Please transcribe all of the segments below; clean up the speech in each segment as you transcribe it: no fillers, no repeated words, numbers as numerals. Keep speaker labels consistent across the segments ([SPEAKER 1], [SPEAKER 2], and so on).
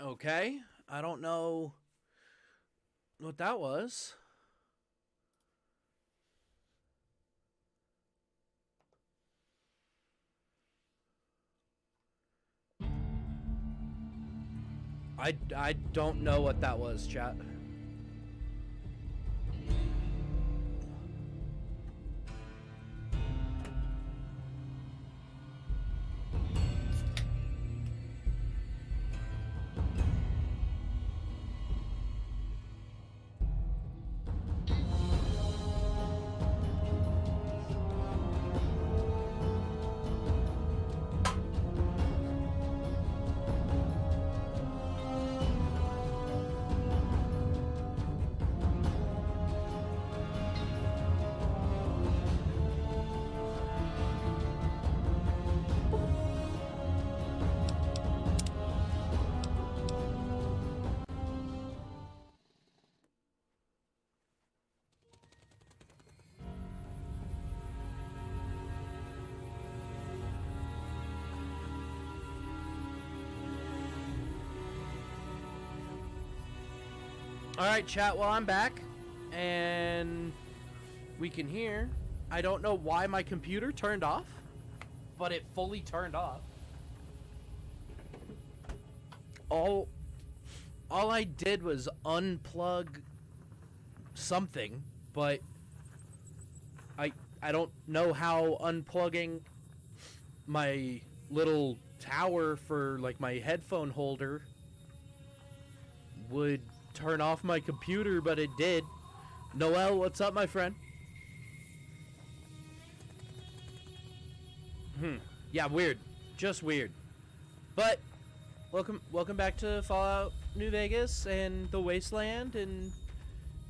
[SPEAKER 1] Okay. I don't know what that was. I don't know what that was, chat. Alright, chat, well, I'm back. And we can hear. I don't know why my computer turned off, but it fully turned off. All I did was unplug something, but I don't know how unplugging my little tower for like my headphone holder would turn off my computer, but it did. Noel, what's up, my friend? Yeah, weird. Just weird. But welcome back to Fallout New Vegas and the Wasteland and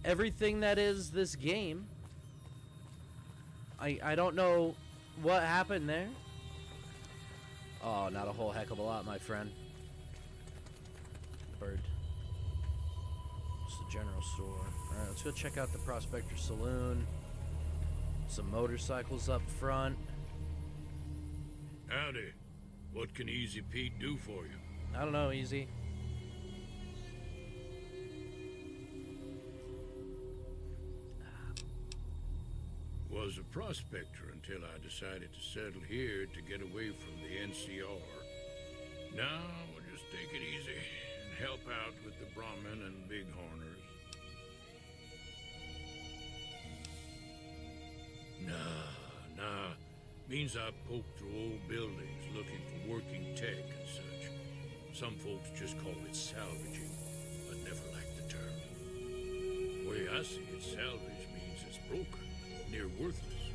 [SPEAKER 1] everything that is this game. I don't know what happened there. Oh, not a whole heck of a lot, my friend. Bird. It's the general store. Alright, let's go check out the Prospector Saloon. Some motorcycles up front.
[SPEAKER 2] Howdy. What can Easy Pete do for you?
[SPEAKER 1] I don't know, Easy.
[SPEAKER 2] Was a prospector until I decided to settle here to get away from the NCR. Now we'll just take it easy and help out with the Brahmin and Bighorners. Nah. Means I poke through old buildings looking for working tech and such. Some folks just call it salvaging, but never liked the term. Way I see it, salvage means it's broken, near worthless.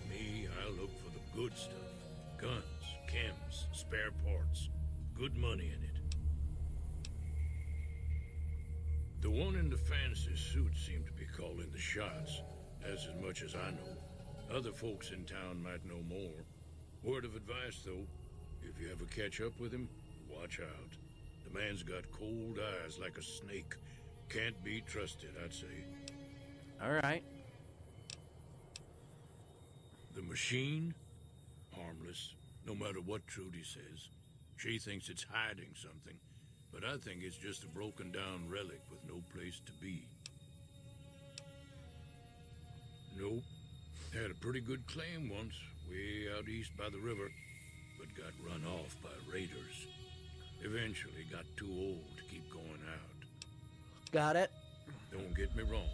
[SPEAKER 2] Me, I look for the good stuff. Guns, chems, spare parts. Good money in it. The one in the fancy suit seemed to be calling the shots. That's as much as I know. Other folks in town might know more. Word of advice, though, if you ever catch up with him, watch out. The man's got cold eyes like a snake. Can't be trusted, I'd say.
[SPEAKER 1] Alright.
[SPEAKER 2] The machine? Harmless, no matter what Trudy says. She thinks it's hiding something, but I think it's just a broken down relic with no place to be. Nope. Had a pretty good claim once, way out east by the river, but got run off by raiders. Eventually got too old to keep going out.
[SPEAKER 1] Got it.
[SPEAKER 2] Don't get me wrong,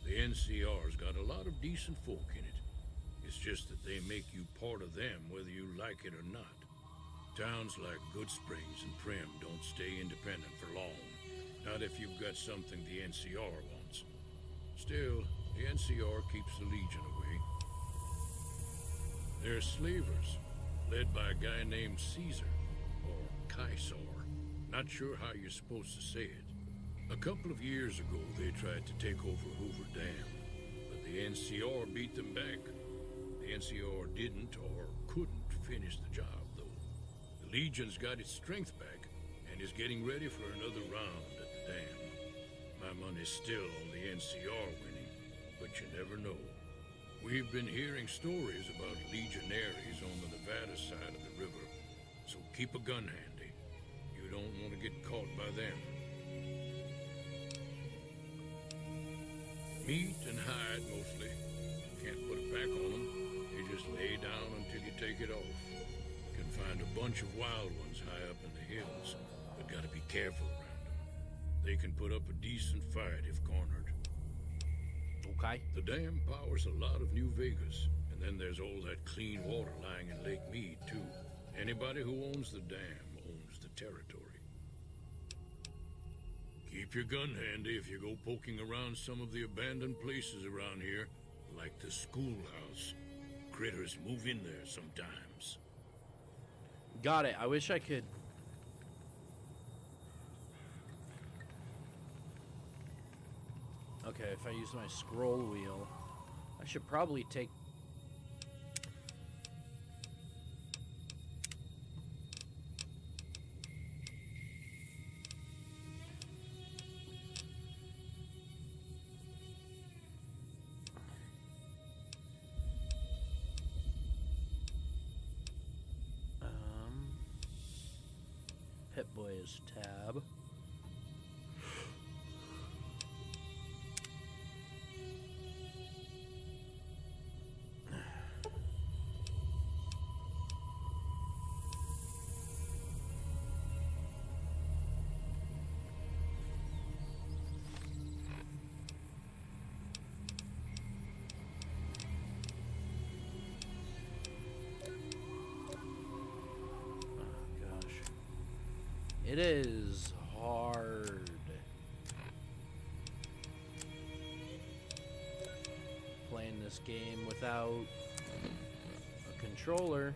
[SPEAKER 2] the NCR's got a lot of decent folk in it. It's just that they make you part of them whether you like it or not. Towns like Goodsprings and Prim don't stay independent for long. Not if you've got something the NCR wants. Still, the NCR keeps the Legion away. They're slavers, led by a guy named Caesar, or Caesar. Not sure how you're supposed to say it. A couple of years ago, they tried to take over Hoover Dam, but the NCR beat them back. The NCR didn't or couldn't finish the job, though. The Legion's got its strength back and is getting ready for another round at the dam. My money's still on the NCR winning, but you never know. We've been hearing stories about legionaries on the Nevada side of the river, so keep a gun handy. You don't want to get caught by them. Meat and hide, mostly. Can't put a pack on them. You just lay down until you take it off. Can find a bunch of wild ones high up in the hills, but gotta be careful around them. They can put up a decent fight if cornered.
[SPEAKER 1] Okay.
[SPEAKER 2] The dam powers a lot of New Vegas, and then there's all that clean water lying in Lake Mead, too. Anybody who owns the dam owns the territory. Keep your gun handy if you go poking around some of the abandoned places around here, like the schoolhouse. Critters move in there sometimes.
[SPEAKER 1] Got it. I wish I could. Okay, if I use my scroll wheel, I should probably take. Pip-Boy is tab. It is hard. Playing this game without a controller.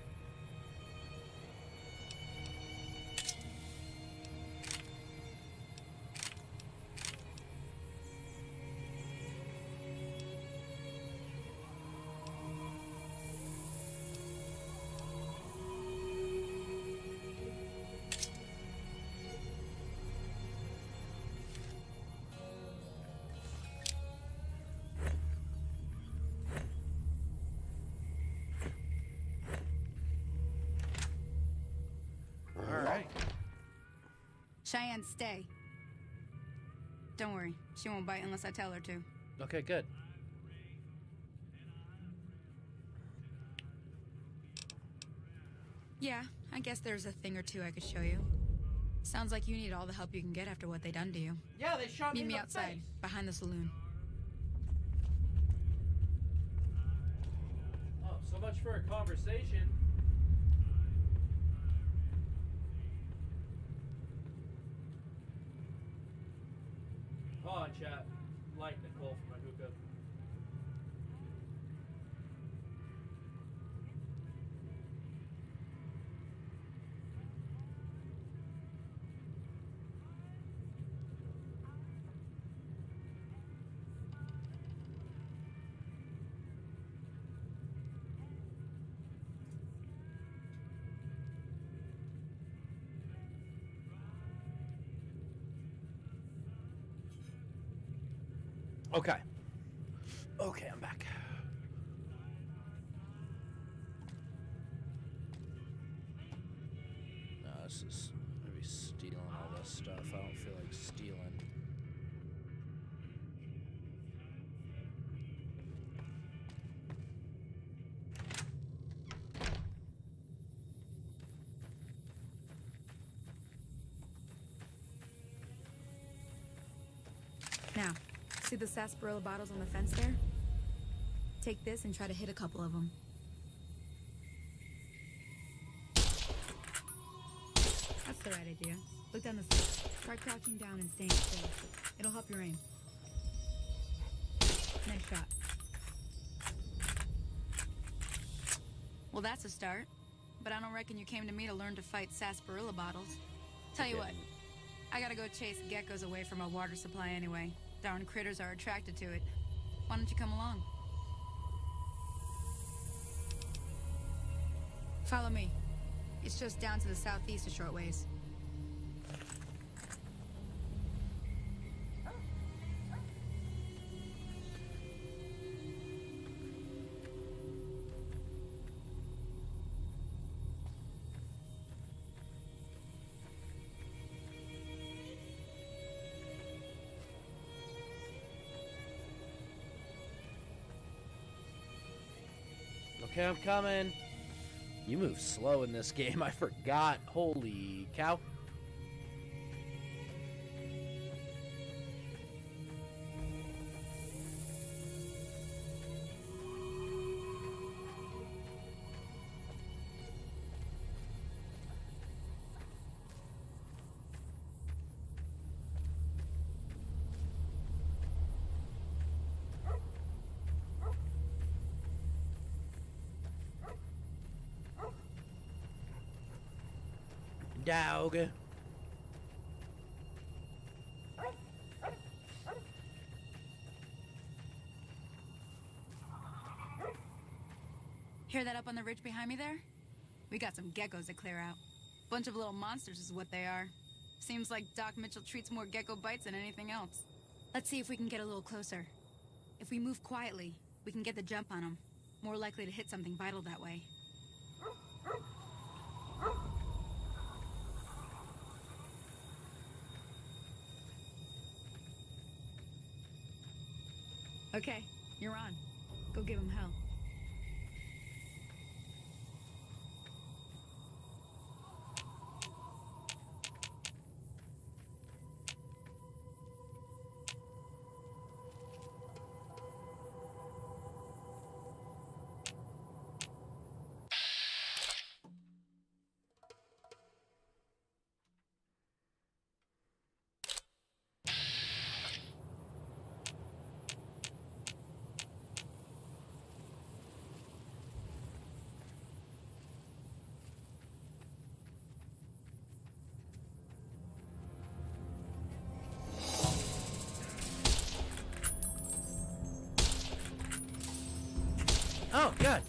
[SPEAKER 3] Cheyenne, stay. Don't worry, she won't bite unless I tell her to.
[SPEAKER 1] Okay, good.
[SPEAKER 3] Yeah, I guess there's a thing or two I could show you. Sounds like you need all the help you can get after what they done to you.
[SPEAKER 1] Yeah, they shot me
[SPEAKER 3] Meet
[SPEAKER 1] in
[SPEAKER 3] me
[SPEAKER 1] the
[SPEAKER 3] outside,
[SPEAKER 1] face.
[SPEAKER 3] behind the saloon.
[SPEAKER 1] Oh, so much for a conversation. Hold on, chat. Light Nicole from my hookah. Okay. Okay, I'm back. No, this is maybe stealing all this stuff. I don't feel like stealing.
[SPEAKER 3] Now, see the sarsaparilla bottles on the fence there? Take this and try to hit a couple of them. That's the right idea. Look down the side. Try crouching down and staying still. It'll help your aim. Nice shot. Well, that's a start. But I don't reckon you came to me to learn to fight sarsaparilla bottles. Tell you what, I gotta go chase geckos away from our water supply anyway. Darn critters are attracted to it. Why don't you come along? Follow me. It's just down to the southeast a short ways.
[SPEAKER 1] Okay, I'm coming. You move slow in this game. I forgot. Holy cow. Dog.
[SPEAKER 3] Hear that up on the ridge behind me there? We got some geckos to clear out. Bunch of little monsters is what they are. Seems like Doc Mitchell treats more gecko bites than anything else. Let's see if we can get a little closer. If we move quietly, we can get the jump on them. More likely to hit something vital that way. Okay, you're on. Go give him hell.
[SPEAKER 1] Oh, God.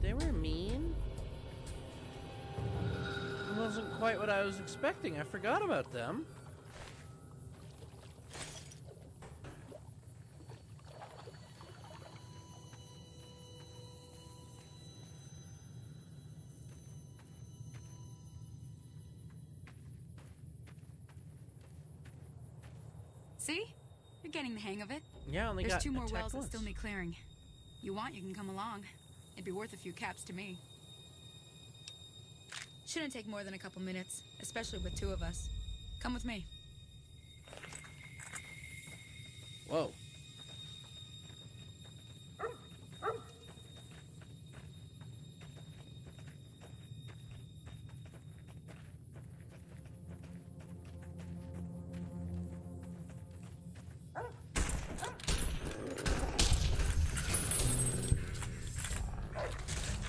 [SPEAKER 1] They were mean. It wasn't quite what I was expecting. I forgot about them.
[SPEAKER 3] See? You're getting the hang of it.
[SPEAKER 1] Yeah, I only
[SPEAKER 3] There's
[SPEAKER 1] got
[SPEAKER 3] 2 more
[SPEAKER 1] attacked
[SPEAKER 3] wells that
[SPEAKER 1] once.
[SPEAKER 3] still need clearing. You want, you can come along. It'd be worth a few caps to me. Shouldn't take more than a couple minutes, especially with 2 of us. Come with me.
[SPEAKER 1] Whoa.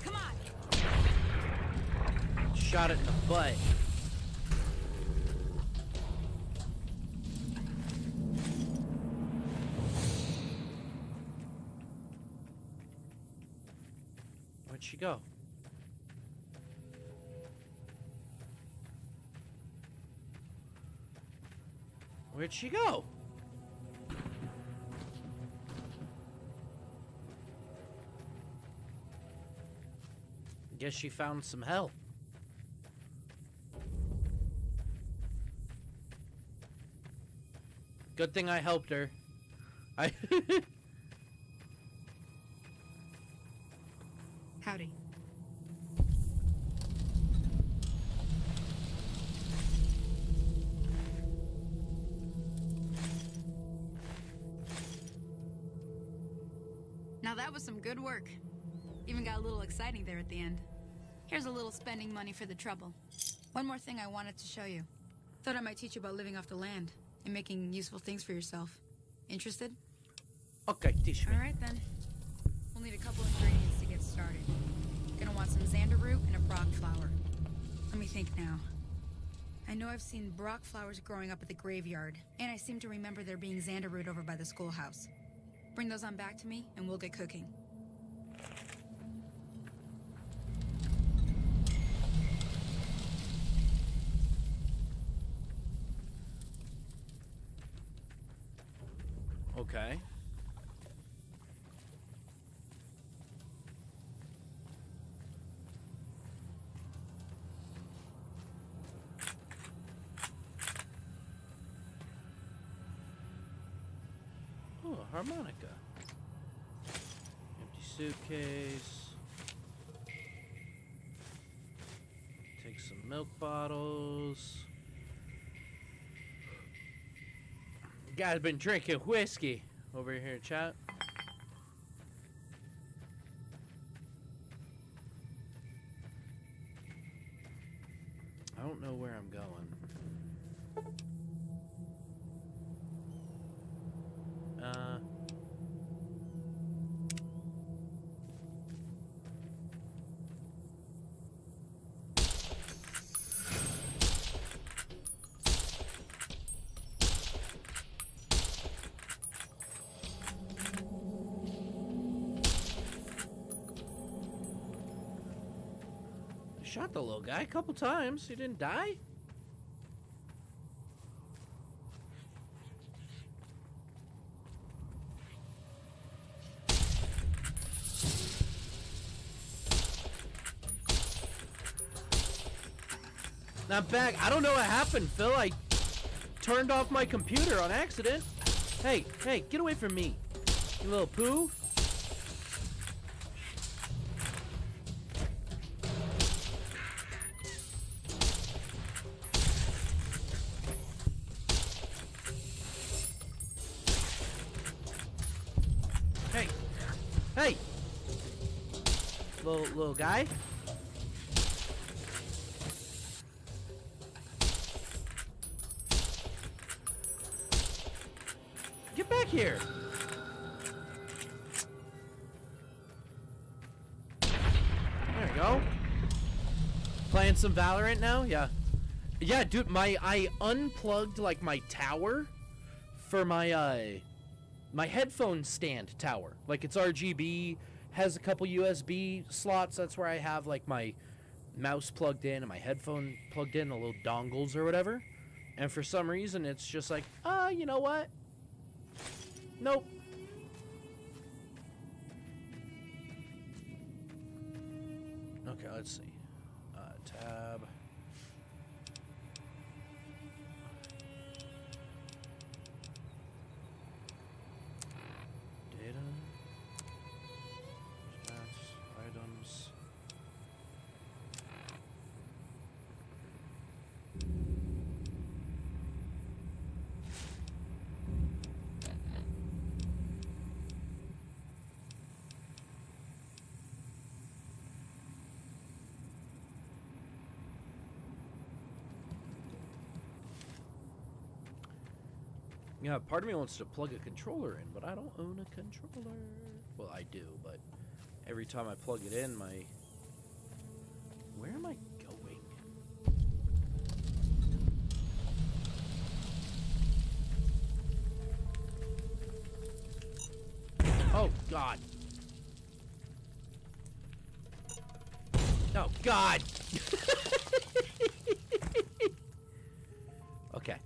[SPEAKER 3] Come on!
[SPEAKER 1] Shot it in the butt. Where'd she go? Where'd she go? Guess she found some help. Good thing I helped her. I
[SPEAKER 3] Howdy. Now that was some good work. Even got a little exciting there at the end. Here's a little spending money for the trouble. One more thing I wanted to show you. Thought I might teach you about living off the land and making useful things for yourself. Interested?
[SPEAKER 1] Okay, teach me.
[SPEAKER 3] All right then. We'll need a couple ingredients to get started. Gonna want some xander root and a brock flower. Let me think now. I know I've seen brock flowers growing up at the graveyard, and I seem to remember there being xander root over by the schoolhouse. Bring those on back to me, and we'll get cooking.
[SPEAKER 1] Okay. Oh, a harmonica. Empty suitcase. Take some milk bottles. Guy's been drinking whiskey over here, chat. I don't know where I'm going. I shot the little guy a couple times. He didn't die. Now I'm back. I don't know what happened, Phil. I turned off my computer on accident. Hey, hey, get away from me, you little poo. Hey, hey, little guy. Get back here! There we go. Playing some Valorant now? Yeah. Yeah, dude, I unplugged like my tower for my my headphone stand tower. Like it's RGB, has a couple USB slots. That's where I have like my mouse plugged in and my headphone plugged in, the little dongles or whatever. And for some reason it's just like, you know what? Nope. Okay, let's see. Tab. Data. Stats. Items. Yeah, part of me wants to plug a controller in, but I don't own a controller. Well, I do, but every time I plug it in, my... Where am I going? Oh, God. Oh, God! Okay.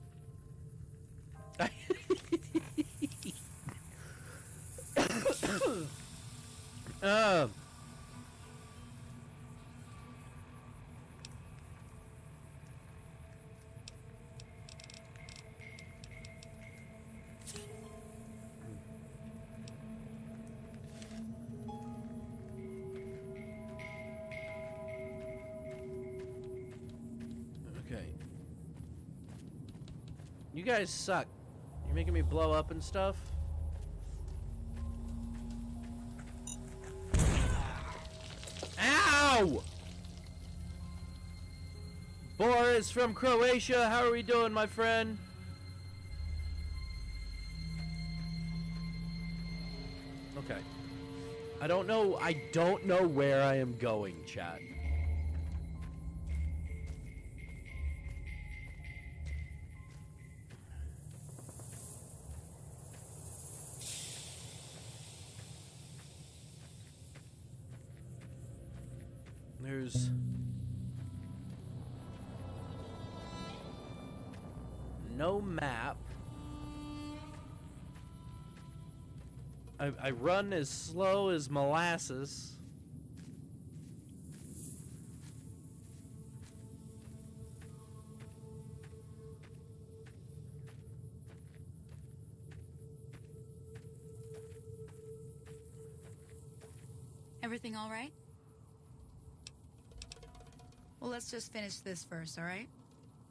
[SPEAKER 1] Okay. You guys suck. You're making me blow up and stuff. Ow! Boris from Croatia, how are we doing, my friend? Okay. I don't know where I am going, chat. There's no map. I run as slow as molasses.
[SPEAKER 3] Everything all right? Well, let's just finish this first, all right?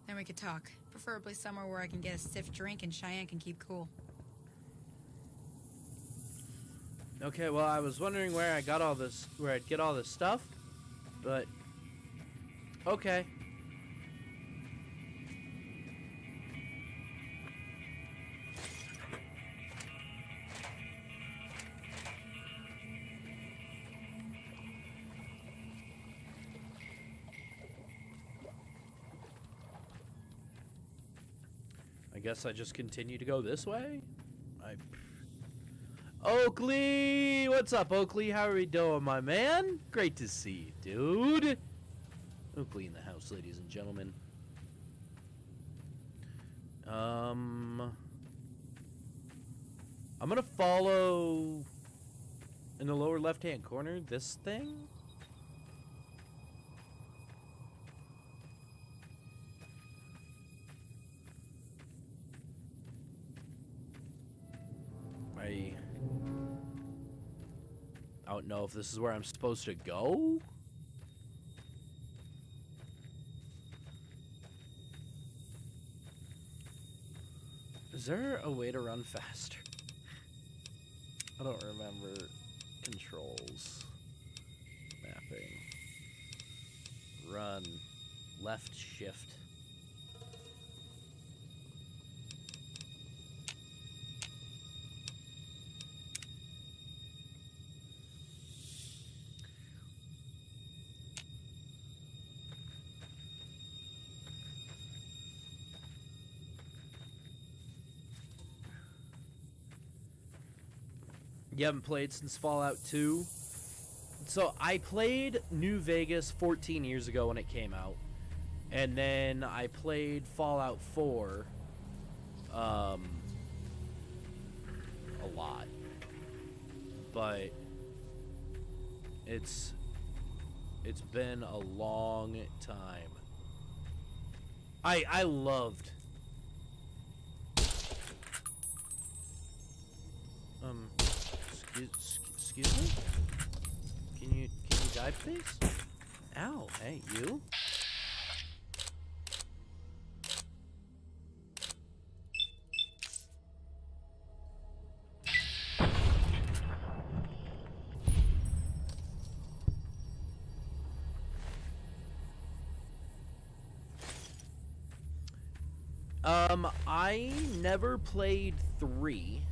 [SPEAKER 3] Then we could talk. Preferably somewhere where I can get a stiff drink and Cheyenne can keep cool.
[SPEAKER 1] Okay, well, I was wondering where I'd get all this stuff, but okay. I guess I just continue to go this way? Oakley! What's up, Oakley? How are we doing, my man? Great to see you, dude. Oakley in the house, ladies and gentlemen. I'm gonna follow in the lower left-hand corner this thing. I don't know if this is where I'm supposed to go. Is there a way to run faster? I don't remember controls. Mapping. Run. Left shift. You haven't played since Fallout 2? So I played New Vegas 14 years ago when it came out. And then I played Fallout 4 a lot. But it's been a long time. I loved excuse me? Can you dive, please? Ow, hey, you? I never played 3.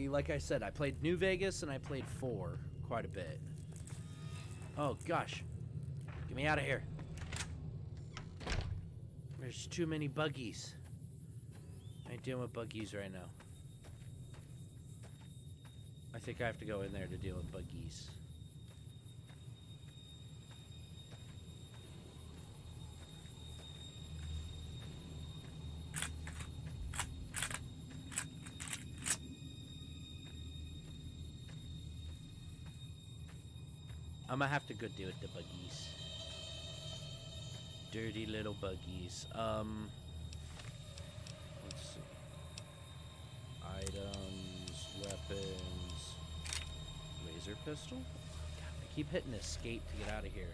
[SPEAKER 1] Like I said, I played New Vegas and I played 4 quite a bit. Oh gosh. Get me out of here. There's too many buggies. I ain't dealing with buggies right now. I think I have to go in there to deal with buggies. I'm gonna have to go deal with the buggies. Dirty little buggies. Let's see. Items, weapons, laser pistol. God, I keep hitting escape to get out of here.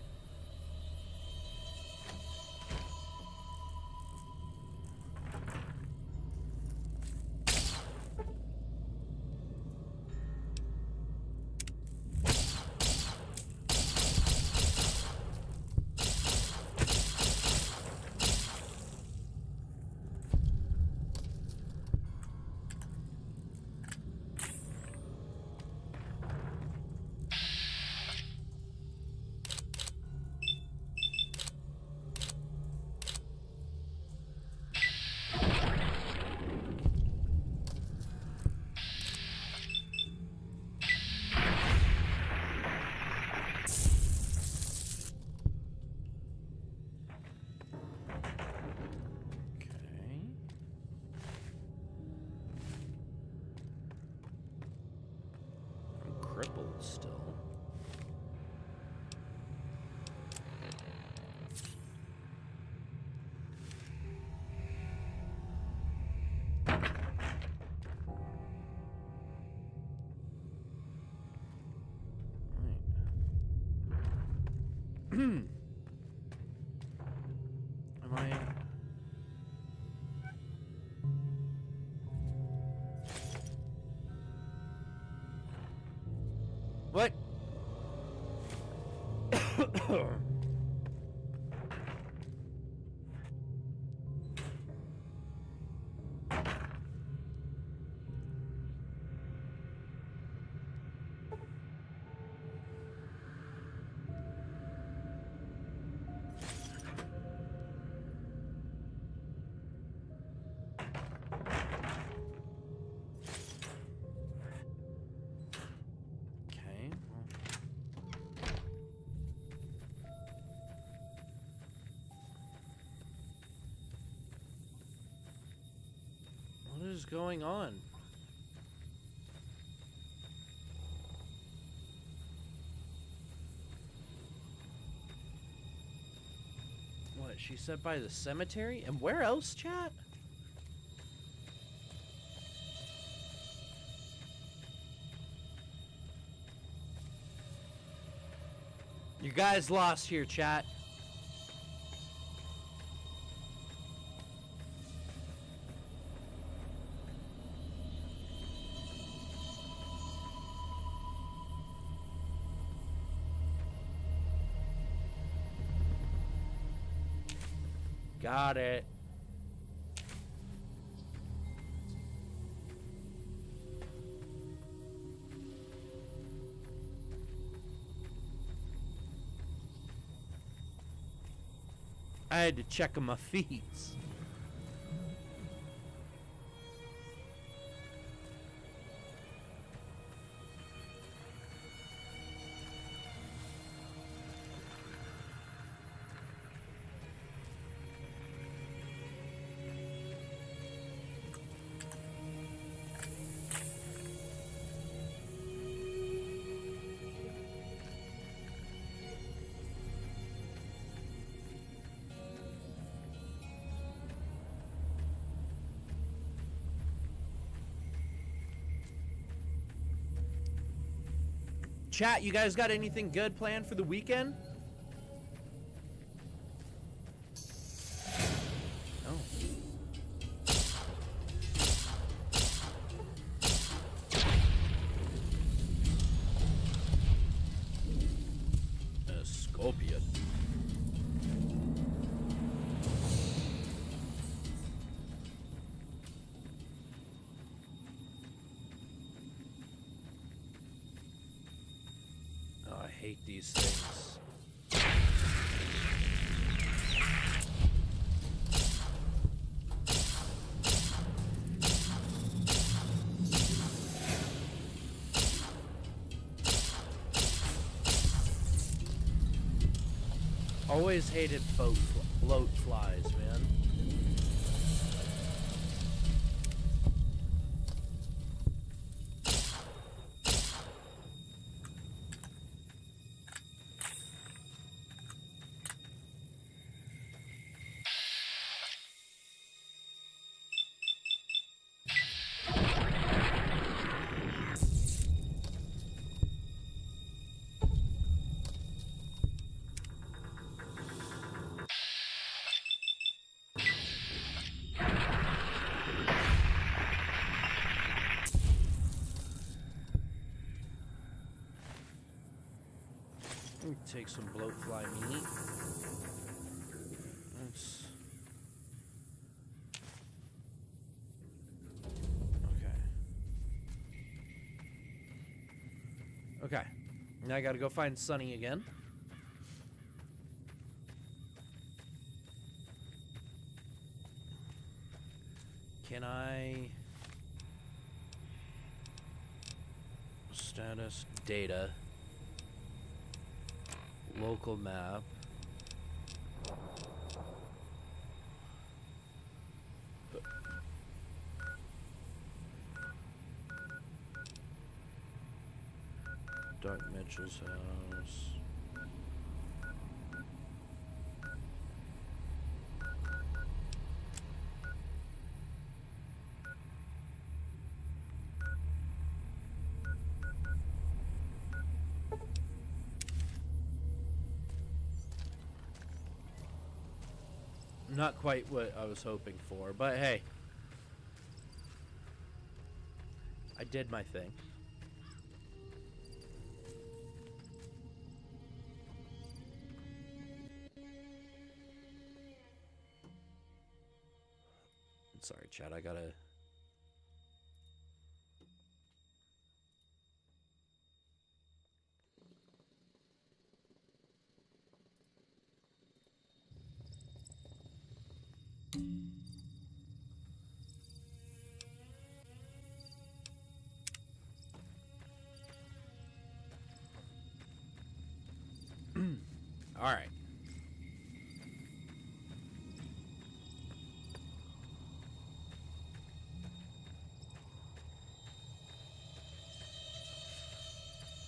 [SPEAKER 1] Crippled still. Am I? What? Okay. What is going on? What, she said by the cemetery? And where else, chat? You guys lost here, chat. Got it. I had to check on my feeds. Chat, you guys got anything good planned for the weekend? Oh. A scorpion. Oh, I hate these things. Always hated bloat flies, man. Let me take some bloatfly meat. Let's... Okay. Okay. Now I gotta go find Sunny again. Can I... Status, data, local map. Dark Mitchell's house. Not quite what I was hoping for, but hey. I did my thing. Sorry, Chad, I gotta... All right.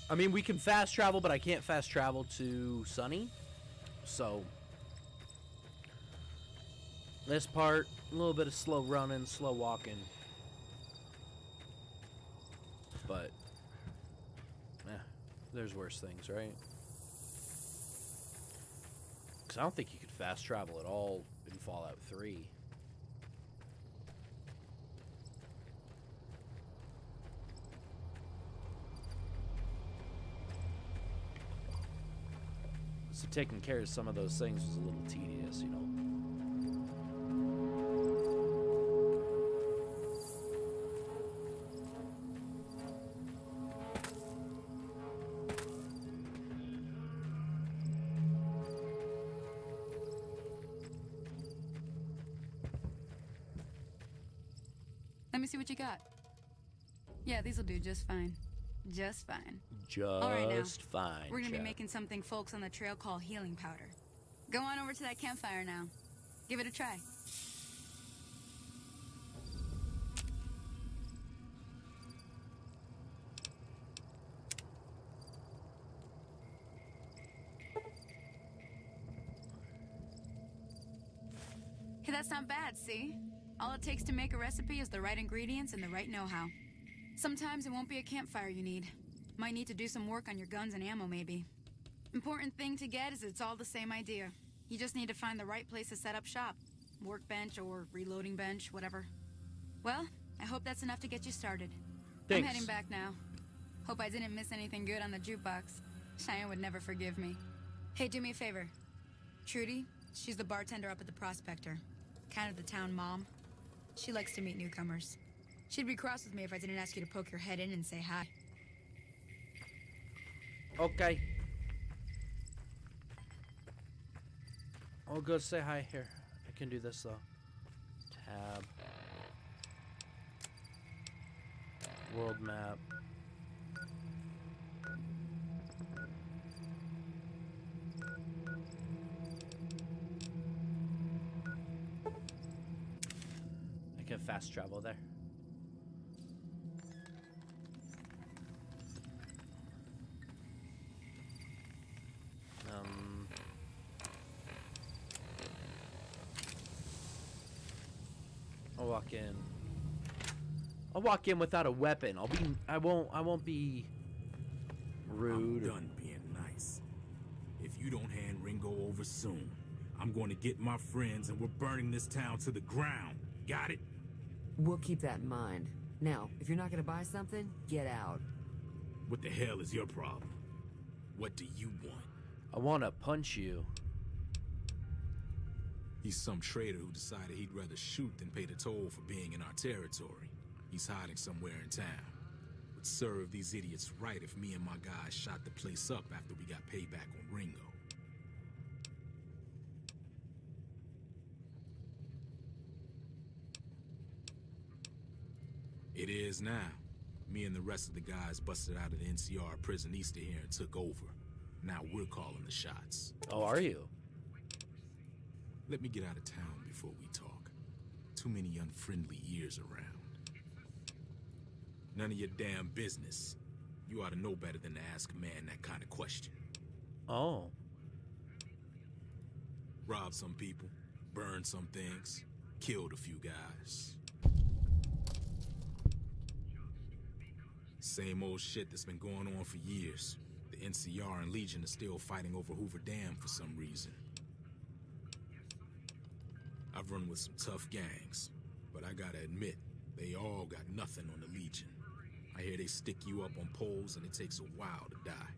[SPEAKER 1] I mean, we can fast travel, but I can't fast travel to Sunny. So, this part, a little bit of slow running, slow walking. But, there's worse things, right? Because I don't think you could fast travel at all in Fallout 3. So taking care of some of those things was a little tedious, you know.
[SPEAKER 3] Let me see what you got. Yeah, these'll do just fine. Just fine.
[SPEAKER 1] Just
[SPEAKER 3] All right, now.
[SPEAKER 1] fine.
[SPEAKER 3] We're gonna be
[SPEAKER 1] Chad.
[SPEAKER 3] making something folks on the trail call healing powder. Go on over to that campfire now. Give it a try. Hey, that's not bad, see? All it takes to make a recipe is the right ingredients and the right know-how. Sometimes it won't be a campfire you need. Might need to do some work on your guns and ammo, maybe. Important thing to get is it's all the same idea. You just need to find the right place to set up shop. Workbench or reloading bench, whatever. Well, I hope that's enough to get you started.
[SPEAKER 1] Thanks.
[SPEAKER 3] I'm heading back now. Hope I didn't miss anything good on the jukebox. Cheyenne would never forgive me. Hey, do me a favor. Trudy, she's the bartender up at the Prospector. Kind of the town mom. She likes to meet newcomers. She'd be cross with me if I didn't ask you to poke your head in and say hi.
[SPEAKER 1] Okay. I'll go say hi here. I can do this though. Tab. World map. I can fast travel there. I'll walk in. I'll walk in without a weapon. I won't be rude.
[SPEAKER 4] I'm done being nice. If you don't hand Ringo over soon, I'm going to get my friends and we're burning this town to the ground. Got it?
[SPEAKER 5] We'll keep that in mind. Now, if you're not gonna buy something, get out.
[SPEAKER 4] What the hell is your problem? What do you want?
[SPEAKER 1] I want to punch you.
[SPEAKER 4] He's some traitor who decided he'd rather shoot than pay the toll for being in our territory. He's hiding somewhere in town. Would serve these idiots right if me and my guys shot the place up after we got payback on Ringo. It is now. Me and the rest of the guys busted out of the NCR prison east of here and took over. Now we're calling the shots.
[SPEAKER 1] Oh, are you?
[SPEAKER 4] Let me get out of town before we talk. Too many unfriendly ears around. None of your damn business. You ought to know better than to ask a man that kind of question.
[SPEAKER 1] Oh.
[SPEAKER 4] Robbed some people, burned some things, killed a few guys. Same old shit that's been going on for years. The NCR and Legion are still fighting over Hoover Dam for some reason. I've run with some tough gangs, but I gotta admit, they all got nothing on the Legion. I hear they stick you up on poles and it takes a while to die.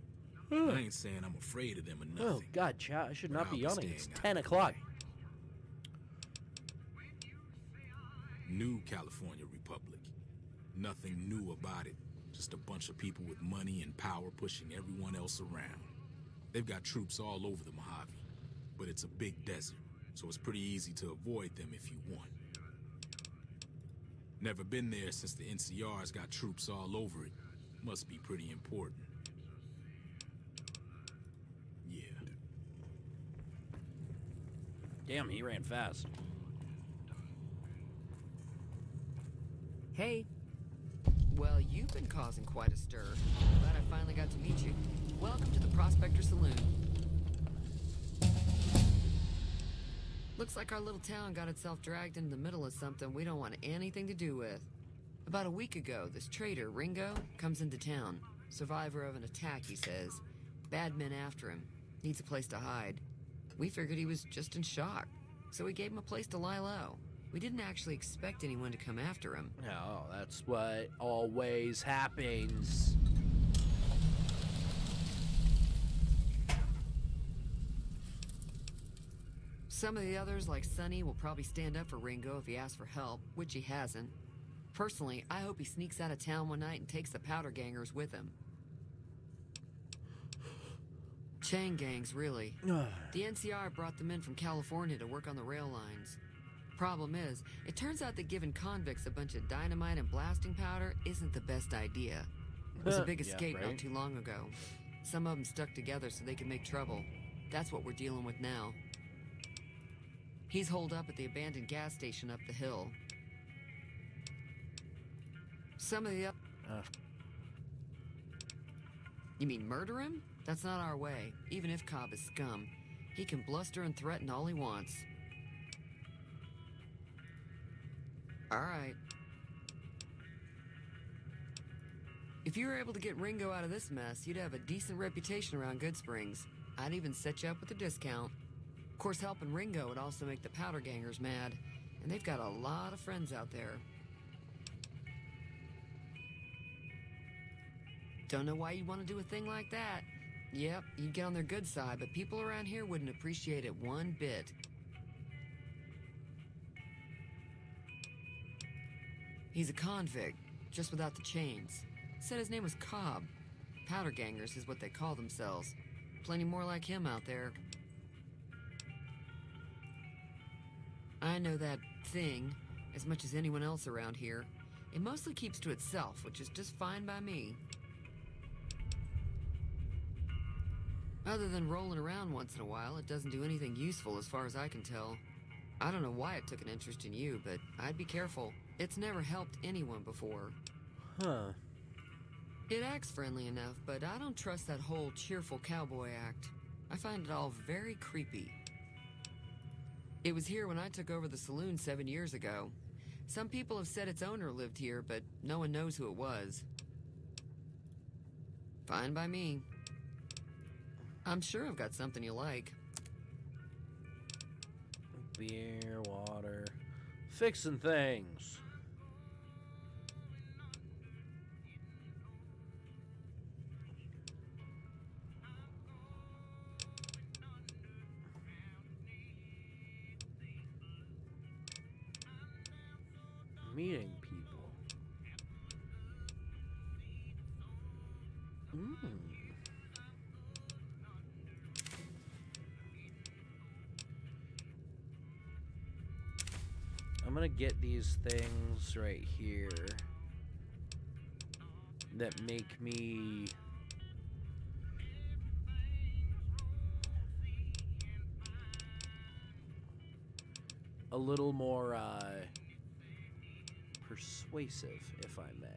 [SPEAKER 4] I ain't saying I'm afraid of them or nothing.
[SPEAKER 1] Oh, God, chat. I should
[SPEAKER 4] but
[SPEAKER 1] not
[SPEAKER 4] I'll
[SPEAKER 1] be
[SPEAKER 4] be
[SPEAKER 1] yawning. It's
[SPEAKER 4] staying out
[SPEAKER 1] 10
[SPEAKER 4] of the
[SPEAKER 1] o'clock.
[SPEAKER 4] way. New California Republic. Nothing new about it. Just a bunch of people with money and power pushing everyone else around. They've got troops all over the Mojave, but it's a big desert, so it's pretty easy to avoid them if you want. Never been there since the NCR's got troops all over it. Must be pretty important. Yeah.
[SPEAKER 1] Damn, he ran fast.
[SPEAKER 5] Hey. Well, you've been causing quite a stir. Glad I finally got to meet you. Welcome to the Prospector Saloon. Looks like our little town got itself dragged into the middle of something we don't want anything to do with. About a week ago, this trader, Ringo, comes into town. Survivor of an attack, he says. Bad men after him. Needs a place to hide. We figured he was just in shock, so we gave him a place to lie low. We didn't actually expect anyone to come after him.
[SPEAKER 1] No, that's what always happens.
[SPEAKER 5] Some of the others, like Sonny, will probably stand up for Ringo if he asks for help, which he hasn't. Personally, I hope he sneaks out of town one night and takes the powder gangers with him. Chain gangs, really. The NCR brought them in from California to work on the rail lines. Problem is, it turns out that giving convicts a bunch of dynamite and blasting powder isn't the best idea. It was a big
[SPEAKER 1] Yeah,
[SPEAKER 5] escape
[SPEAKER 1] right?
[SPEAKER 5] not too long ago. Some of them stuck together so they could make trouble. That's what we're dealing with now. He's holed up at the abandoned gas station up the hill. Some of the You mean murder him? That's not our way, even if Cobb is scum. He can bluster and threaten all he wants. Alright. If you were able to get Ringo out of this mess, you'd have a decent reputation around Goodsprings. I'd even set you up with a discount. Of course, helping Ringo would also make the powder gangers mad, and they've got a lot of friends out there. Don't know why you'd want to do a thing like that. Yep, you'd get on their good side, but people around here wouldn't appreciate it one bit. He's a convict, just without the chains. Said his name was Cobb. Powder gangers is what they call themselves. Plenty more like him out there. I know that thing as much as anyone else around here. It mostly keeps to itself, which is just fine by me. Other than rolling around once in a while, it doesn't do anything useful as far as I can tell. I don't know why it took an interest in you, but I'd be careful. It's never helped anyone before.
[SPEAKER 1] Huh.
[SPEAKER 5] It acts friendly enough, but I don't trust that whole cheerful cowboy act. I find it all very creepy. It was here when I took over the saloon 7 years ago. Some people have said its owner lived here, but no one knows who it was. Fine by me. I'm sure I've got something you like.
[SPEAKER 1] Beer, water. Fixing things. Meeting people. I'm gonna get these things right here that make me a little more persuasive, if I may.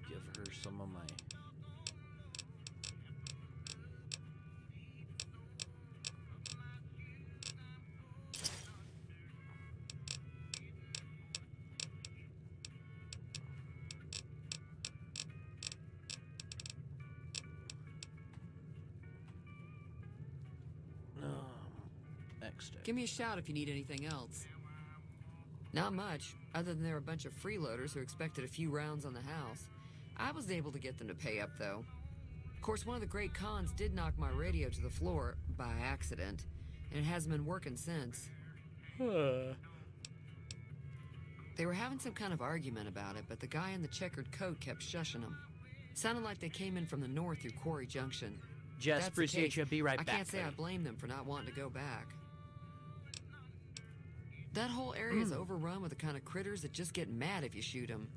[SPEAKER 1] Give her some of my next?
[SPEAKER 5] Give me a shout if you need anything else. Not much, other than they're a bunch of freeloaders who expected a few rounds on the house. I was able to get them to pay up, though. Of course, one of the great cons did knock my radio to the floor by accident, and it hasn't been working since. They were having some kind of argument about it, but the guy in the checkered coat kept shushing them. Sounded like they came in from the north through Quarry Junction.
[SPEAKER 1] Jess,
[SPEAKER 5] That's the
[SPEAKER 1] appreciate
[SPEAKER 5] case.
[SPEAKER 1] you. Be right
[SPEAKER 5] I
[SPEAKER 1] back.
[SPEAKER 5] can't say I
[SPEAKER 1] buddy.
[SPEAKER 5] blame them for not wanting to go back. That whole area is overrun with the kind of critters that just get mad if you shoot them.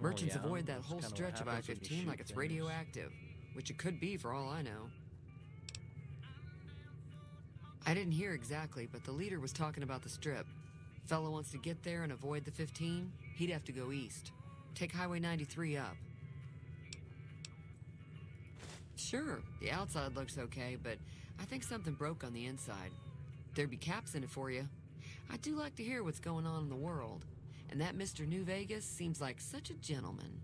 [SPEAKER 5] Merchants
[SPEAKER 1] yeah,
[SPEAKER 5] avoid that
[SPEAKER 1] that's
[SPEAKER 5] whole
[SPEAKER 1] kinda what
[SPEAKER 5] stretch of
[SPEAKER 1] happens when you
[SPEAKER 5] I-15
[SPEAKER 1] shoot
[SPEAKER 5] like it's
[SPEAKER 1] things.
[SPEAKER 5] radioactive, which it could be for all I know. I didn't hear exactly, but the leader was talking about the strip. Fellow wants to get there and avoid the 15, he'd have to go east. Take Highway 93 up. Sure, the outside looks okay, but I think something broke on the inside. There'd be caps in it for you. I do like to hear what's going on in the world, and that Mr. New Vegas seems like such a gentleman.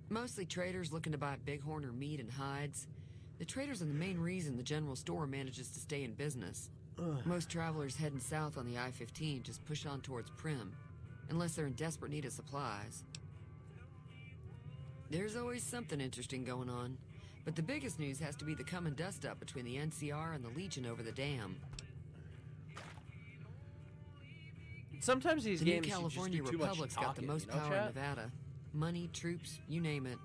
[SPEAKER 5] Mostly traders looking to buy bighorn or meat and hides. The traders are the main reason the general store manages to stay in business. Most travelers heading south on the I-15 just push on towards Prim, unless they're in desperate need of supplies. There's always something interesting going on, but the biggest news has to be the coming dust-up between the NCR and the Legion over the dam.
[SPEAKER 1] Sometimes these
[SPEAKER 5] The new
[SPEAKER 1] games
[SPEAKER 5] California
[SPEAKER 1] you just do too
[SPEAKER 5] Republic's
[SPEAKER 1] much
[SPEAKER 5] got the
[SPEAKER 1] talking,
[SPEAKER 5] most
[SPEAKER 1] you know,
[SPEAKER 5] power in
[SPEAKER 1] chat?
[SPEAKER 5] Nevada. Money, troops, you name it.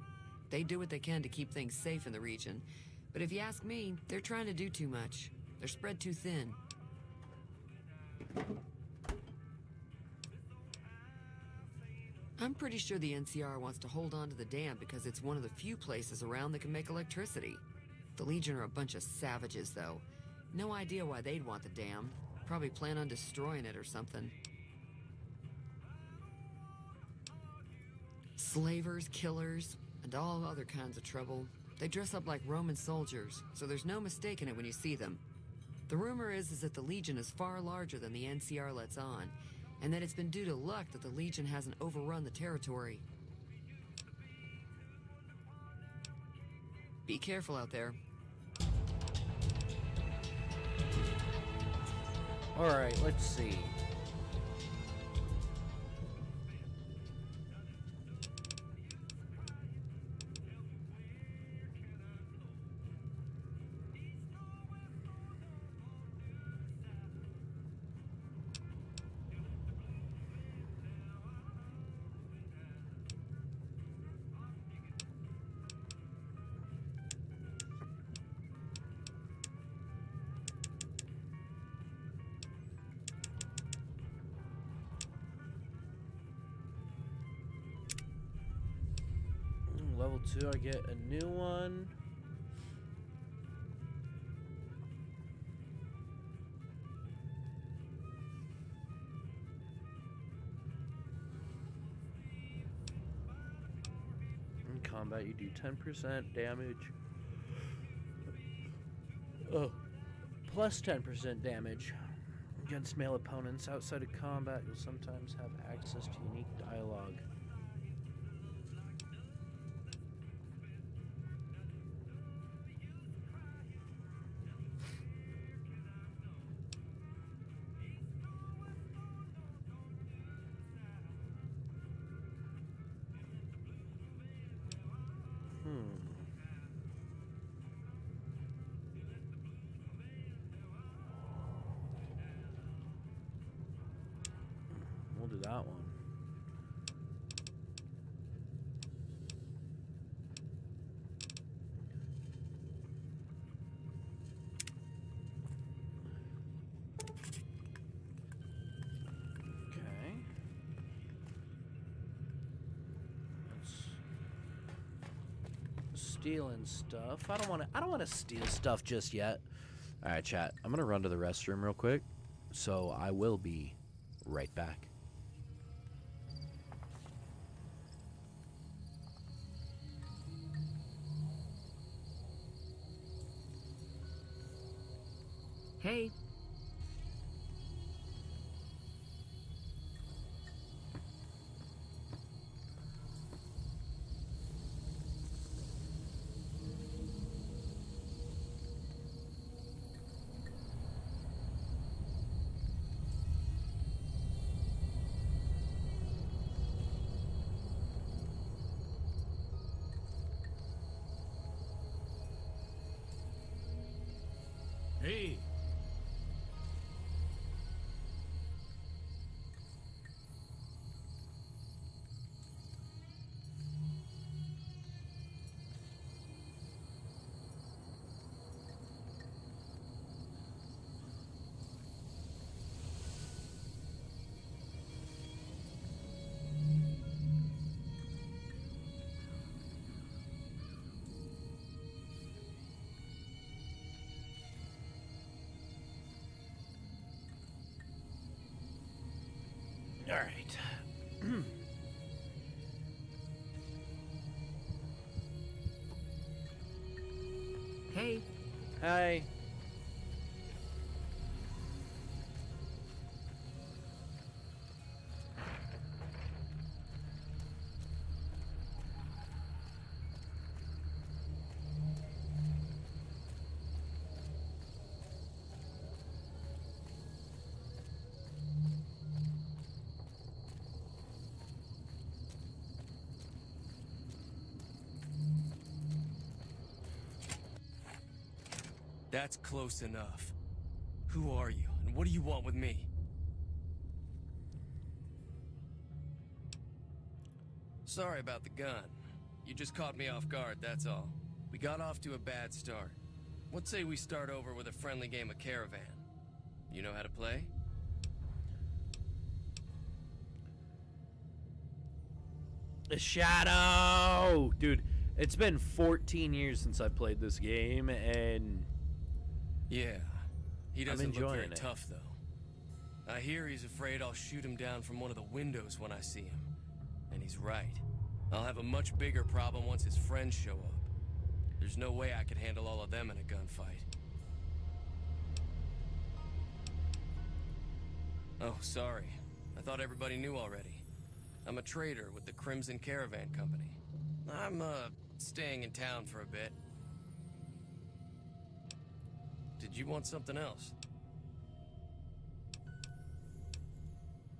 [SPEAKER 5] They do what they can to keep things safe in the region. But if you ask me, they're trying to do too much. They're spread too thin. I'm pretty sure the NCR wants to hold on to the dam because it's one of the few places around that can make electricity. The Legion are a bunch of savages, though. No idea why they'd want the dam. Probably plan on destroying it or something. Slavers, killers, and all other kinds of trouble. They dress up like Roman soldiers, so there's no mistaking it when you see them. The rumor is that the Legion is far larger than the NCR lets on, and that it's been due to luck that the Legion hasn't overrun the territory. Be careful out there.
[SPEAKER 1] Alright, let's see. Level 2, I get a new one. In combat, you do 10% damage. Oh, plus 10% damage against male opponents. Outside of combat, you'll sometimes have access to unique dialogue. We'll do that one. Okay. Let's stealing stuff. I don't want to steal stuff just yet. All right, chat. I'm going to run to the restroom real quick. So I will be right back.
[SPEAKER 5] Hey.
[SPEAKER 4] Hey.
[SPEAKER 1] All right.
[SPEAKER 5] Hey,
[SPEAKER 1] Hi.
[SPEAKER 6] That's close enough. Who are you, and what do you want with me? Sorry about the gun. You just caught me off guard, that's all. We got off to a bad start. Let's say we start over with a friendly game of Caravan. You know how to play?
[SPEAKER 1] The Shadow! Dude, it's been 14 years since I played this game, and
[SPEAKER 6] Yeah. He doesn't look
[SPEAKER 1] enjoying
[SPEAKER 6] very
[SPEAKER 1] it.
[SPEAKER 6] tough, though. I hear he's afraid I'll shoot him down from one of the windows when I see him. And he's right. I'll have a much bigger problem once his friends show up. There's no way I could handle all of them in a gunfight. Oh, sorry. I thought everybody knew already. I'm a trader with the Crimson Caravan Company. I'm, staying in town for a bit. Did you want something else?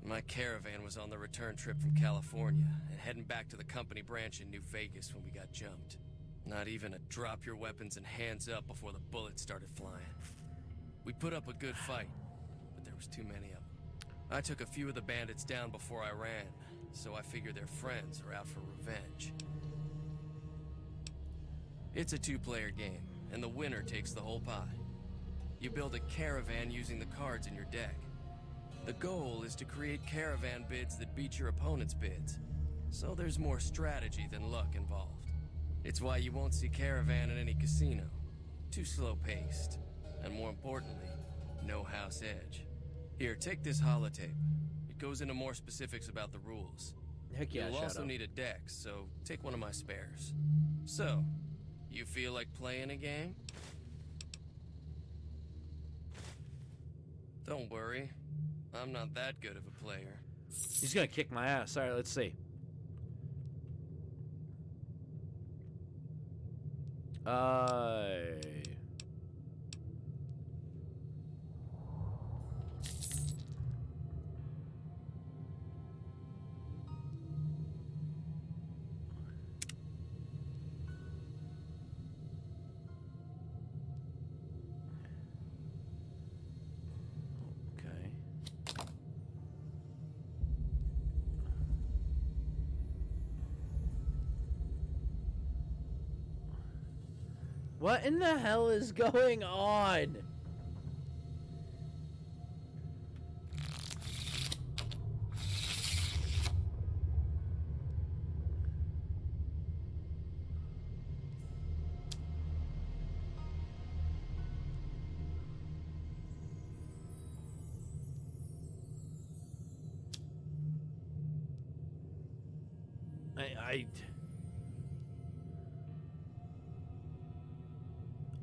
[SPEAKER 6] My caravan was on the return trip from California and heading back to the company branch in New Vegas when we got jumped. Not even a drop your weapons and hands up before the bullets started flying. We put up a good fight, but there was too many of them. I took a few of the bandits down before I ran, so I figure their friends are out for revenge. It's a two-player game, and the winner takes the whole pie. You build a caravan using the cards in your deck. The goal is to create caravan bids that beat your opponent's bids. So there's more strategy than luck involved. It's why you won't see caravan in any casino. Too slow-paced. And more importantly, no house edge. Here, take this holotape. It goes into more specifics about the rules.
[SPEAKER 1] heck yeah,
[SPEAKER 6] You'll also
[SPEAKER 1] Shadow.
[SPEAKER 6] need a deck, so take one of my spares. So, you feel like playing a game? Don't worry. I'm not that good of a player.
[SPEAKER 1] He's gonna kick my ass. Alright, let's see. Okay. What in the hell is going on?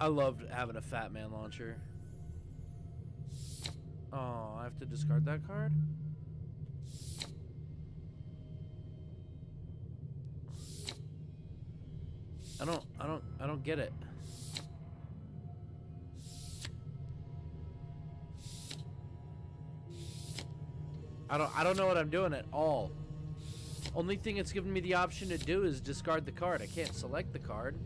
[SPEAKER 1] I loved having a Fat Man launcher. Oh, I have to discard that card? I don't get it. I don't know what I'm doing at all. Only thing it's given me the option to do is discard the card. I can't select the card.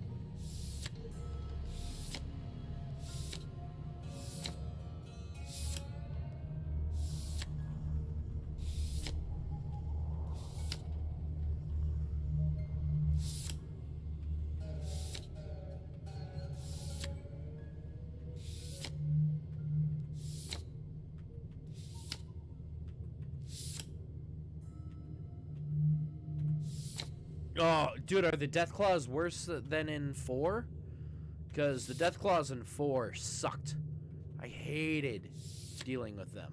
[SPEAKER 1] Oh, dude, are the death claws worse than in 4? Because the death claws in 4 sucked. I hated dealing with them.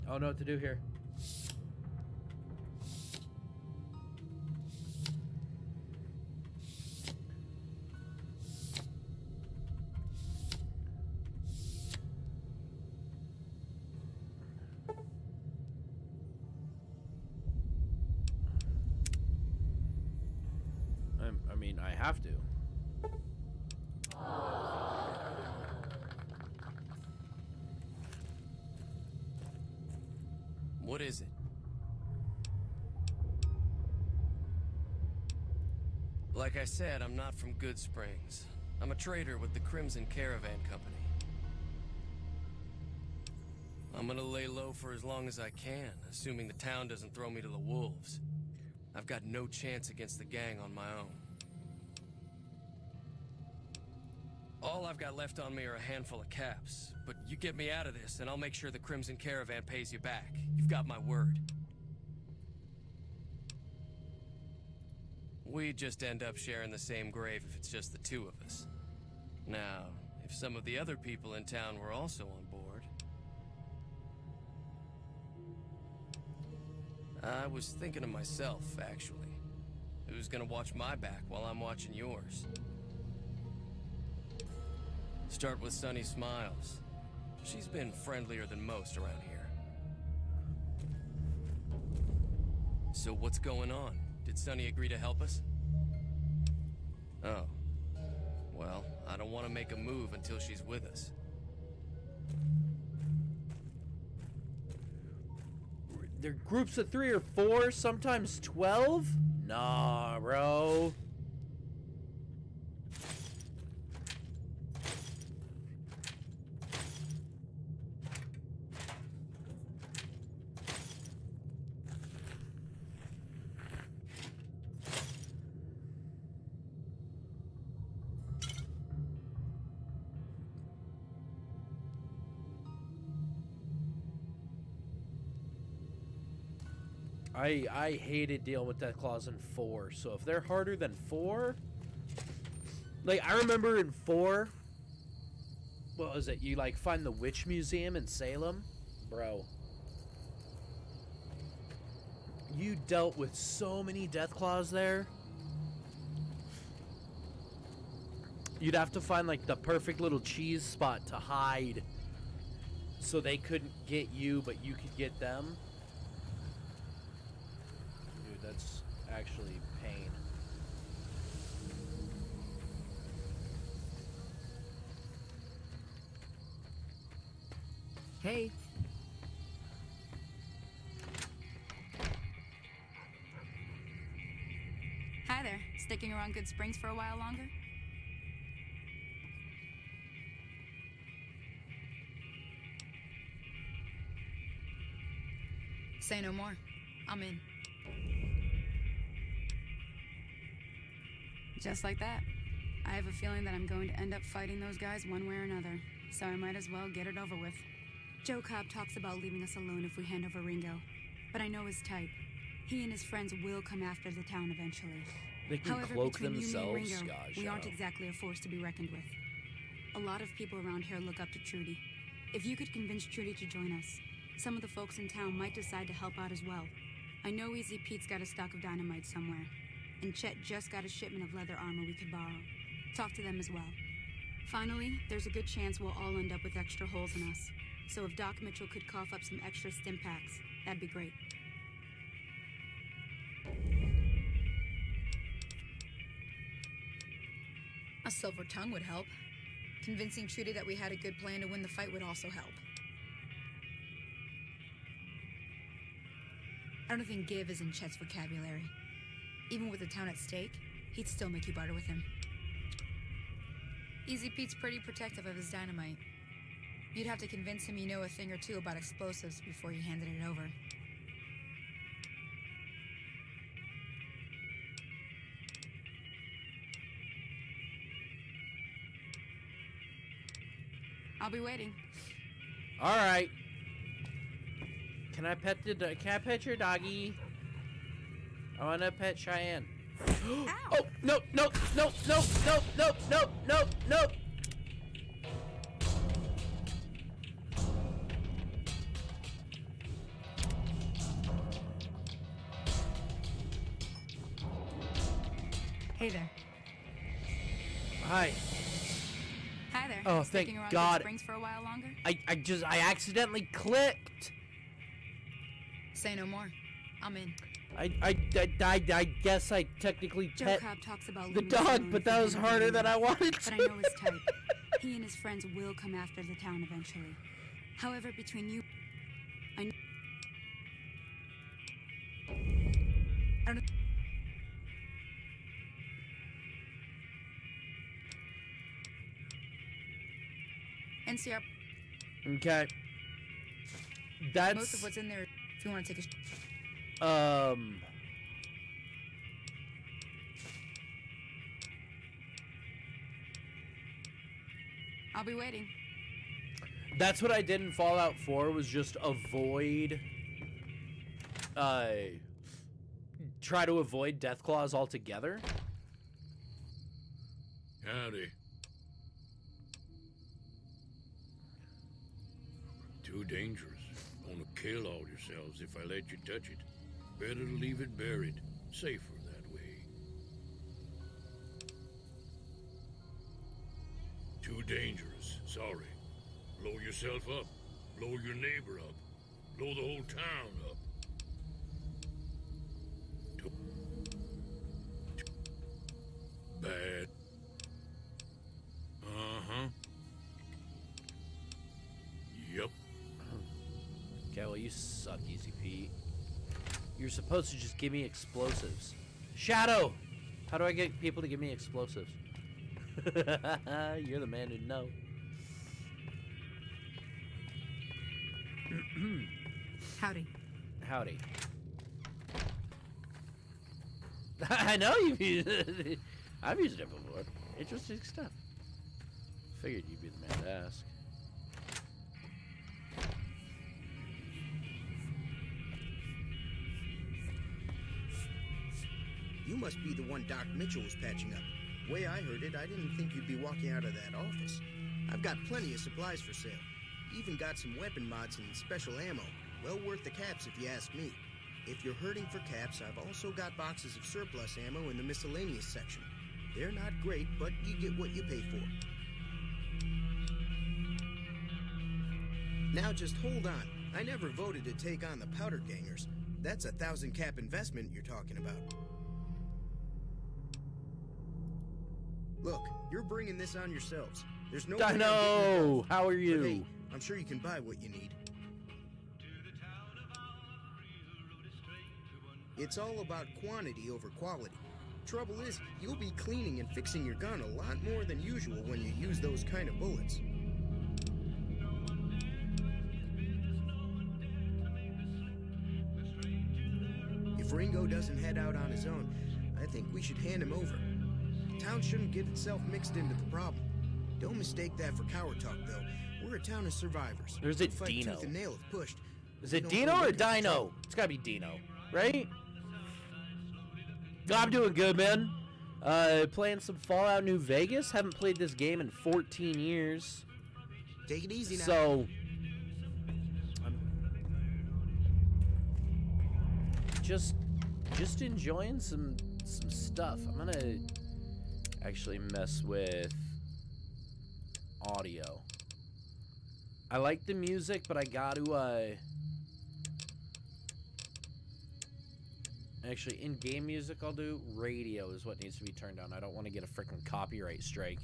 [SPEAKER 1] I don't know what to do here. I mean, I have to.
[SPEAKER 6] What is it? Like I said, I'm not from Good Springs. I'm a trader with the Crimson Caravan Company. I'm gonna lay low for as long as I can, assuming the town doesn't throw me to the wolves. I've got no chance against the gang on my own. All I've got left on me are a handful of caps, but you get me out of this and I'll make sure the Crimson Caravan pays you back. You've got my word. We just end up sharing the same grave if it's just the two of us. Now, if some of the other people in town were also on board... I was thinking of myself, actually. Who's gonna watch my back while I'm watching yours? Start with Sunny Smiles. She's been friendlier than most around here. So what's going on? Did Sunny agree to help us? Oh. Well, I don't want to make a move until she's with us.
[SPEAKER 1] They're groups of 3 or 4, sometimes 12? Nah, bro. I hated dealing with death claws in 4, so if they're harder than 4, like I remember in 4, what was it? You like find the witch museum in Salem, bro. You dealt with so many death claws there. You'd have to find like the perfect little cheese spot to hide, so they couldn't get you, but you could get them. That's actually pain.
[SPEAKER 5] Hey.
[SPEAKER 3] Hi there. Sticking around Good Springs for a while longer? Say no more. I'm in. Just like that. I have a feeling that I'm going to end up fighting those guys one way or another, so I might as well get it over with. Joe Cobb talks about leaving us alone if we hand over Ringo, but I know his type. He and his friends will come after the town eventually.
[SPEAKER 1] They can
[SPEAKER 3] However,
[SPEAKER 1] cloak
[SPEAKER 3] between you, me, and
[SPEAKER 1] themselves.
[SPEAKER 3] Ringo,
[SPEAKER 1] Gosh,
[SPEAKER 3] we aren't
[SPEAKER 1] yeah.
[SPEAKER 3] exactly a force to be reckoned with. A lot of people around here look up to Trudy. If you could convince Trudy to join us, some of the folks in town might decide to help out as well. I know Easy Pete's got a stock of dynamite somewhere, and Chet just got a shipment of leather armor we could borrow. Talk to them as well. Finally, there's a good chance we'll all end up with extra holes in us. So if Doc Mitchell could cough up some extra stim packs, that'd be great. A silver tongue would help. Convincing Trudy that we had a good plan to win the fight would also help. I don't think give is in Chet's vocabulary. Even with the town at stake, he'd still make you barter with him. Easy Pete's pretty protective of his dynamite. You'd have to convince him you know a thing or two about explosives before you handed it over. I'll be waiting.
[SPEAKER 1] All right. Can I pet your doggy? I want to pet Cheyenne. Oh, no, no, no, no, no, no, no, no, no.
[SPEAKER 3] Hey there.
[SPEAKER 1] Hi.
[SPEAKER 3] Hi there.
[SPEAKER 1] Oh,
[SPEAKER 3] Sticking
[SPEAKER 1] thank
[SPEAKER 3] around
[SPEAKER 1] God.
[SPEAKER 3] Good Springs for a while longer?
[SPEAKER 1] I accidentally clicked.
[SPEAKER 3] Say no more. I'm in.
[SPEAKER 1] I guess I technically
[SPEAKER 3] Joe
[SPEAKER 1] pet
[SPEAKER 3] Cobb talks about
[SPEAKER 1] the
[SPEAKER 3] leaving
[SPEAKER 1] dog,
[SPEAKER 3] alone
[SPEAKER 1] but
[SPEAKER 3] if
[SPEAKER 1] that
[SPEAKER 3] you
[SPEAKER 1] was
[SPEAKER 3] don't
[SPEAKER 1] harder
[SPEAKER 3] leave.
[SPEAKER 1] than I wanted to.
[SPEAKER 3] But I know his type. He and his friends will come after the town eventually. However, between you, I know. I don't. NCR.
[SPEAKER 1] Okay. That's
[SPEAKER 3] Most of what's in there. If you want to take a. I'll be waiting.
[SPEAKER 1] That's what I did in Fallout 4 was just avoid try to avoid death claws altogether.
[SPEAKER 2] Howdy. Too dangerous. Gonna kill all yourselves if I let you touch it. Better to leave it buried. Safer that way. Too dangerous. Sorry. Blow yourself up. Blow your neighbor up. Blow the whole town up. Bad. Uh-huh. Yep.
[SPEAKER 1] Okay, well, you suck, Easy Pete. You're supposed to just give me explosives. Shadow! How do I get people to give me explosives? You're the man who know.
[SPEAKER 3] Howdy.
[SPEAKER 1] Howdy. I know you've used it. I've used it before. Interesting stuff. Figured you'd be the man to ask.
[SPEAKER 7] You must be the one Doc Mitchell was patching up. Way I heard it, I didn't think you'd be walking out of that office. I've got plenty of supplies for sale. Even got some weapon mods and special ammo. Well worth the caps if you ask me. If you're hurting for caps, I've also got boxes of surplus ammo in the miscellaneous section. They're not great, but you get what you pay for. Now just hold on. I never voted to take on the Powder Gangers. That's a 1,000 cap investment you're talking about. Look, you're bringing this on yourselves. There's no way I'm getting
[SPEAKER 1] Dino!
[SPEAKER 7] involved.
[SPEAKER 1] How are you?
[SPEAKER 7] But hey, I'm sure you can buy what you need. It's all about quantity over quality. Trouble is, you'll be cleaning and fixing your gun a lot more than usual when you use those kind of bullets. If Ringo doesn't head out on his own, I think we should hand him over. The town shouldn't get itself mixed into the problem. Don't mistake that for coward talk, though. We're a town of survivors.
[SPEAKER 1] There's a
[SPEAKER 7] We'll fight
[SPEAKER 1] Dino.
[SPEAKER 7] tooth and nail if pushed.
[SPEAKER 1] Is
[SPEAKER 7] We
[SPEAKER 1] it
[SPEAKER 7] don't
[SPEAKER 1] Dino
[SPEAKER 7] go
[SPEAKER 1] or
[SPEAKER 7] looking for
[SPEAKER 1] Dino?
[SPEAKER 7] trouble.
[SPEAKER 1] It's gotta be Dino, right? I'm doing good, man. Playing some Fallout New Vegas. Haven't played this game in 14 years.
[SPEAKER 7] Take it easy now.
[SPEAKER 1] So, I'm just enjoying some stuff. I'm gonna actually mess with audio. I like the music, but I got to actually in-game music I'll do. Radio is what needs to be turned on. I don't want to get a freaking copyright strike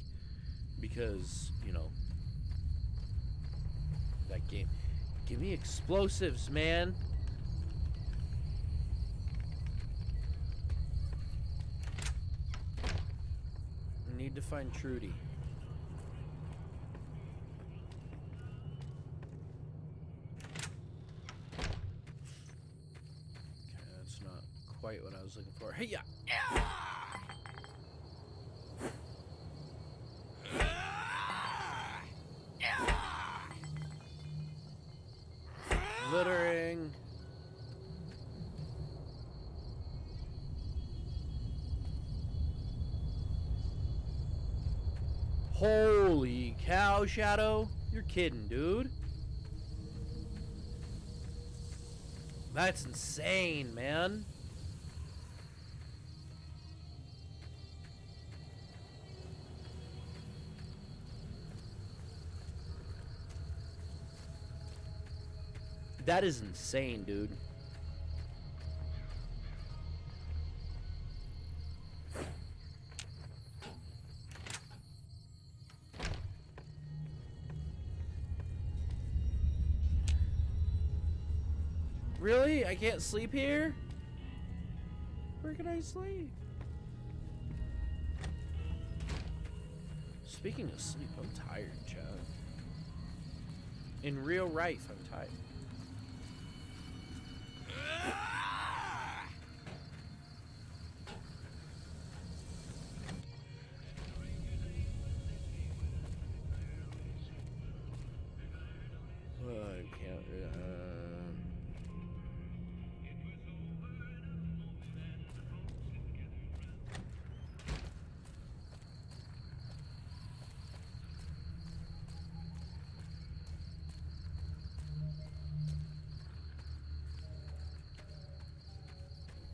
[SPEAKER 1] because, you know, that game. Give me explosives, man. I need to find Trudy. Okay, that's not quite what I was looking for. Hey, yeah. Holy cow, Shadow. You're kidding, dude. That's insane, man. That is insane, dude. Really? I can't sleep here? Where can I sleep? Speaking of sleep, I'm tired, Chad. In real life, I'm tired. I can't.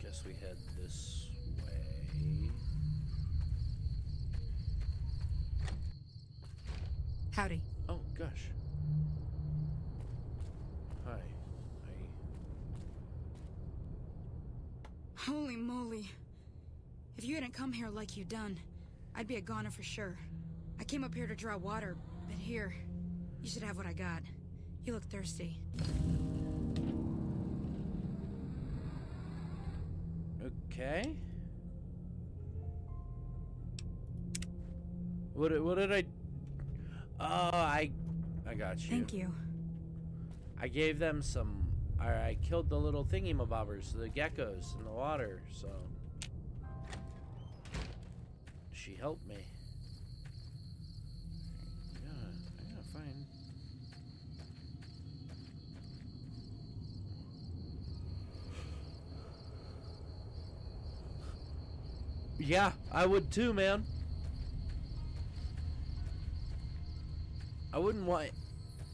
[SPEAKER 1] Guess we head this way.
[SPEAKER 3] Howdy.
[SPEAKER 1] Oh gosh. Hi.
[SPEAKER 3] Holy moly. If you hadn't come here like you done, I'd be a goner for sure. I came up here to draw water, but here, you should have what I got. You look thirsty.
[SPEAKER 1] Okay. What did I? Oh, I got you.
[SPEAKER 3] Thank you.
[SPEAKER 1] I gave them some. I killed the little thingy-mabobbers, the geckos in the water. So she helped me. I gotta find. Yeah, I would too, man. I wouldn't want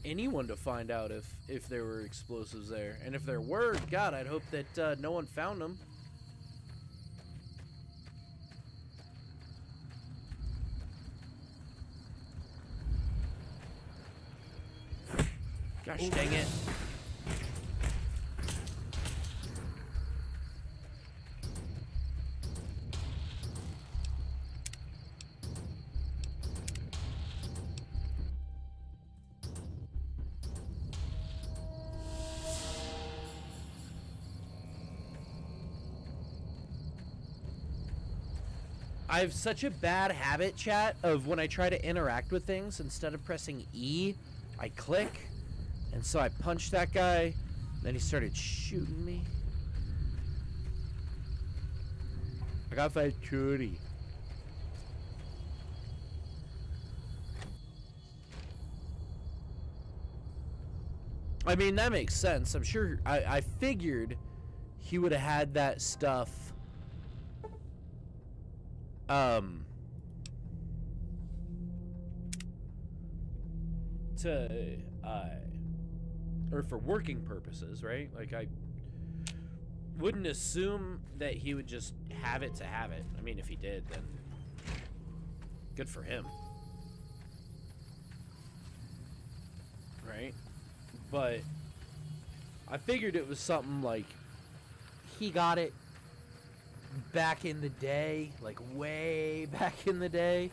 [SPEAKER 1] anyone to find out if there were explosives there. And if there were, God, I'd hope that no one found them. Gosh dang it. I have such a bad habit, chat, of when I try to interact with things, instead of pressing E, I click. And so I punched that guy, then he started shooting me. I got fight Trudy. I mean, that makes sense. I'm sure, I figured he would have had that stuff or for working purposes, right? Like, I wouldn't assume that he would just have it to have it. I mean, if he did, then good for him. Right? But I figured it was something like he got it back in the day, like way back in the day.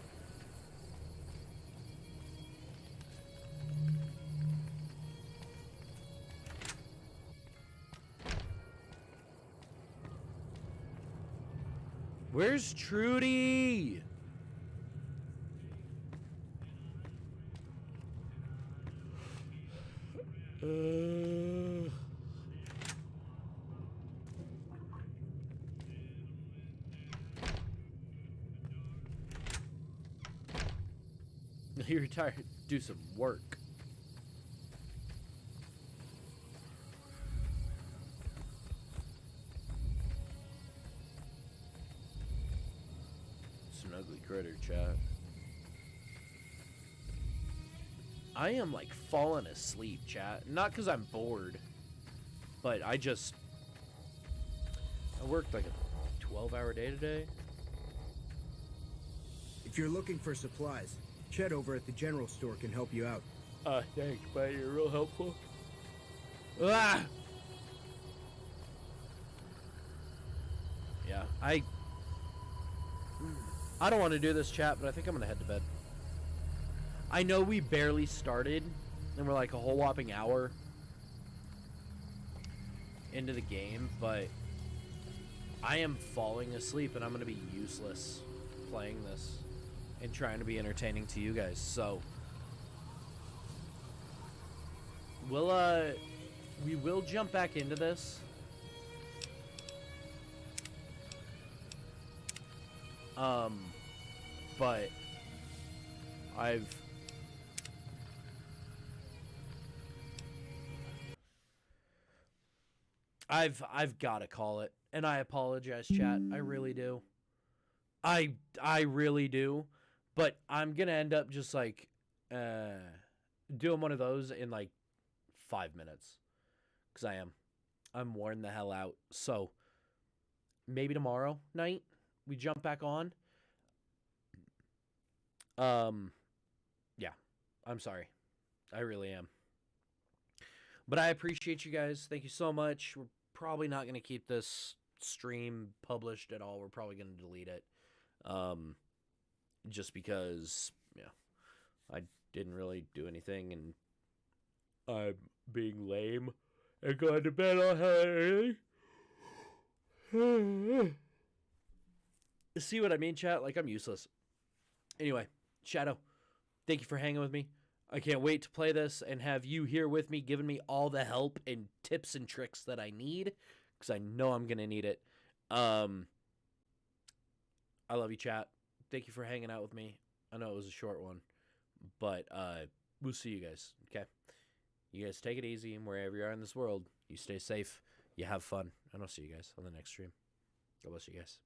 [SPEAKER 1] Where's Trudy? He retired. Do some work. It's an ugly critter, chat. I am like falling asleep, chat. Not because I'm bored, but I worked like a 12-hour day today.
[SPEAKER 7] If you're looking for supplies, Chet over at the general store can help you out.
[SPEAKER 1] Thanks, buddy. You're real helpful. Ah! Yeah, I don't want to do this, chat, but I think I'm gonna head to bed. I know we barely started, and we're like a whole whopping hour into the game, but I am falling asleep, and I'm gonna be useless playing this and trying to be entertaining to you guys. So we will jump back into this. But I've got to call it, and I apologize, chat. I really do. I really do. But I'm gonna end up just like doing one of those in like 5 minutes, because I'm worn the hell out. So maybe tomorrow night we jump back on. Yeah, I'm sorry. I really am. But I appreciate you guys. Thank you so much. We're probably not going to keep this stream published at all. We're probably going to delete it. Just because, yeah, I didn't really do anything, and I'm being lame and going to bed all early. See what I mean, chat? Like, I'm useless. Anyway, Shadow, thank you for hanging with me. I can't wait to play this and have you here with me, giving me all the help and tips and tricks that I need, because I know I'm going to need it. I love you, chat. Thank you for hanging out with me. I know it was a short one, but we'll see you guys, okay? You guys take it easy, and wherever you are in this world, you stay safe, you have fun, and I'll see you guys on the next stream. God bless you guys.